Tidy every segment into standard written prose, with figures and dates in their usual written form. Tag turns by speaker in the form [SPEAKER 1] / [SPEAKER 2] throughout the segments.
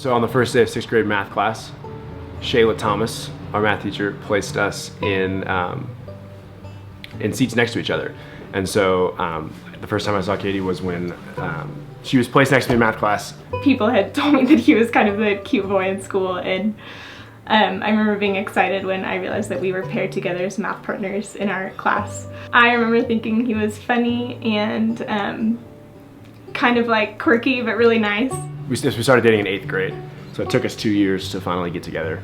[SPEAKER 1] So on the first day of 6th grade math class, Shayla Thomas, our math teacher, placed us in seats next to each other. And so the first time I saw Katie was when she was placed next to me in math class.
[SPEAKER 2] People had told me that he was kind of the cute boy in school, and I remember being excited when I realized that we were paired together as math partners in our class. I remember thinking he was funny and kind of like quirky, but really nice.
[SPEAKER 1] We started dating in 8th grade, so it took us 2 years to finally get together,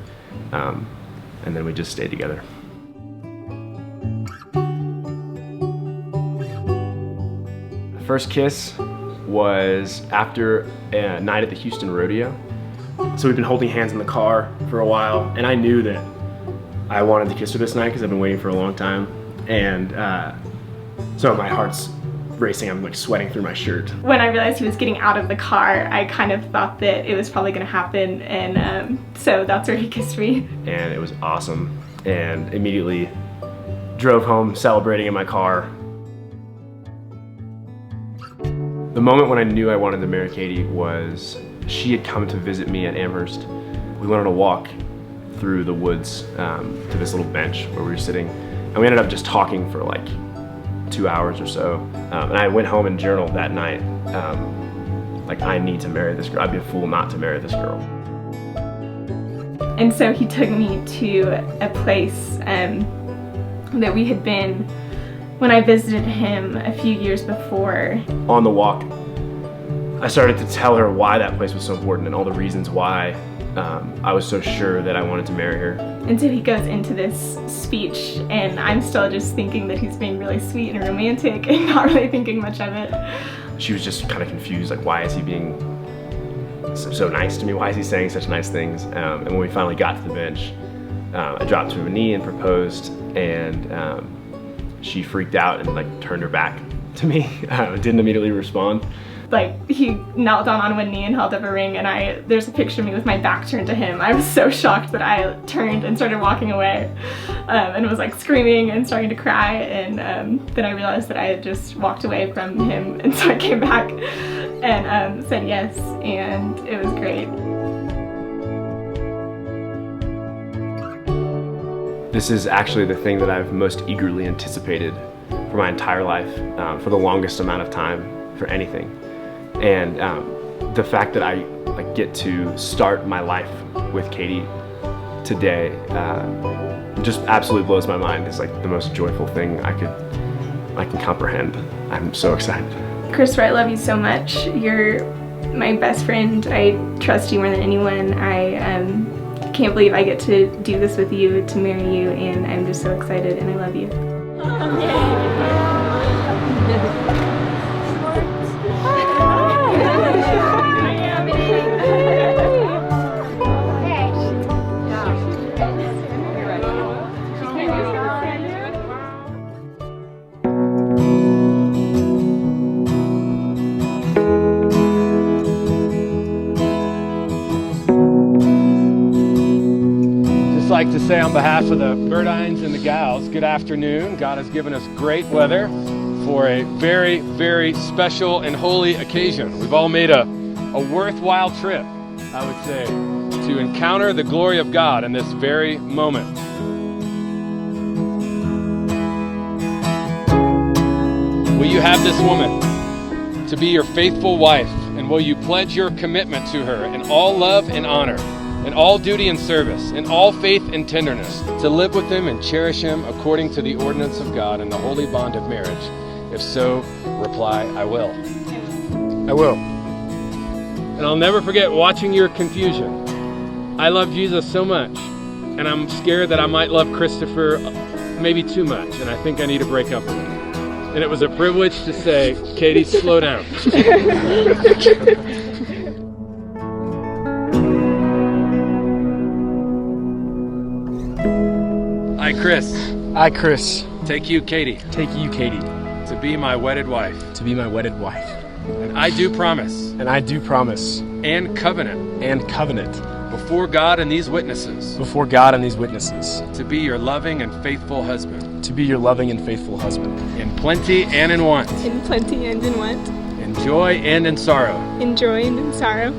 [SPEAKER 1] and then we just stayed together. The first kiss was after a night at the Houston Rodeo. So we've been holding hands in the car for a while, and I knew that I wanted to kiss her this night because I've been waiting for a long time. And so my heart's racing, I'm like sweating through my shirt.
[SPEAKER 2] When I realized he was getting out of the car, I kind of thought that it was probably gonna happen, and so that's where he kissed me.
[SPEAKER 1] And it was awesome, and immediately drove home celebrating in my car. The moment when I knew I wanted to marry Katie was she had come to visit me at Amherst. We went on a walk through the woods to this little bench where we were sitting, and we ended up just talking for like 2 hours or so. And I went home and journaled that night, like, I need to marry this girl. I'd be a fool not to marry this girl.
[SPEAKER 2] And so he took me to a place that we had been when I visited him a few years before.
[SPEAKER 1] On the walk, I started to tell her why that place was so important and all the reasons why I was so sure that I wanted to marry her.
[SPEAKER 2] And so he goes into this speech, and I'm still just thinking that he's being really sweet and romantic and not really thinking much of it.
[SPEAKER 1] She was just kind of confused, like, why is he being so nice to me? Why is he saying such nice things? And when we finally got to the bench, I dropped to a knee and proposed, and she freaked out and like turned her back to me. Didn't immediately respond.
[SPEAKER 2] Like, he knelt down on one knee and held up a ring, and there's a picture of me with my back turned to him. I was so shocked that I turned and started walking away, and was like screaming and starting to cry, and then I realized that I had just walked away from him, and so I came back and said yes, and it was great.
[SPEAKER 1] This is actually the thing that I've most eagerly anticipated for my entire life, for the longest amount of time, for anything. And the fact that I get to start my life with Katie today just absolutely blows my mind. It's like the most joyful thing I can comprehend. I'm so excited.
[SPEAKER 2] Christopher, I love you so much. You're my best friend. I trust you more than anyone. I can't believe I get to do this with you, to marry you, and I'm just so excited, and I love you.
[SPEAKER 3] I'd like to say on behalf of the Burdines and the gals, good afternoon. God has given us great weather for a very, very special and holy occasion. We've all made a worthwhile trip, I would say, to encounter the glory of God in this very moment. Will you have this woman to be your faithful wife, and will you pledge your commitment to her in all love and honor, in all duty and service, in all faith and tenderness, to live with him and cherish him according to the ordinance of God and the holy bond of marriage? If so, reply, I will. I will. And I'll never forget watching your confusion. I love Jesus so much, and I'm scared that I might love Christopher maybe too much, and I think I need to break up with him. And it was a privilege to say, Katie, slow down. I, Chris.
[SPEAKER 4] I, Chris.
[SPEAKER 3] Take you, Katie.
[SPEAKER 4] Take you, Katie.
[SPEAKER 3] To be my wedded wife.
[SPEAKER 4] To be my wedded wife.
[SPEAKER 3] And I do promise.
[SPEAKER 4] And I do promise.
[SPEAKER 3] And covenant.
[SPEAKER 4] And covenant.
[SPEAKER 3] Before God and these witnesses.
[SPEAKER 4] Before God and these witnesses.
[SPEAKER 3] To be your loving and faithful husband.
[SPEAKER 4] To be your loving and faithful husband.
[SPEAKER 3] In plenty and in want.
[SPEAKER 2] In plenty and in want.
[SPEAKER 3] In joy and in sorrow.
[SPEAKER 2] In joy and in sorrow.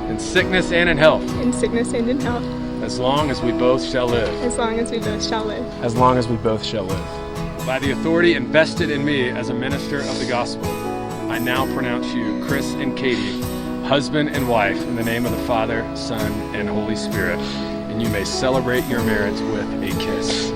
[SPEAKER 3] in sickness and in health,
[SPEAKER 5] in sickness and in health,
[SPEAKER 3] as long as we both shall live.
[SPEAKER 5] as long as we both shall live.
[SPEAKER 4] As long as we both shall live.
[SPEAKER 3] By the authority invested in me as a minister of the gospel, I now pronounce you, Chris and Katie, husband and wife, in the name of the Father, Son, and Holy Spirit. And you may celebrate your marriage with a kiss.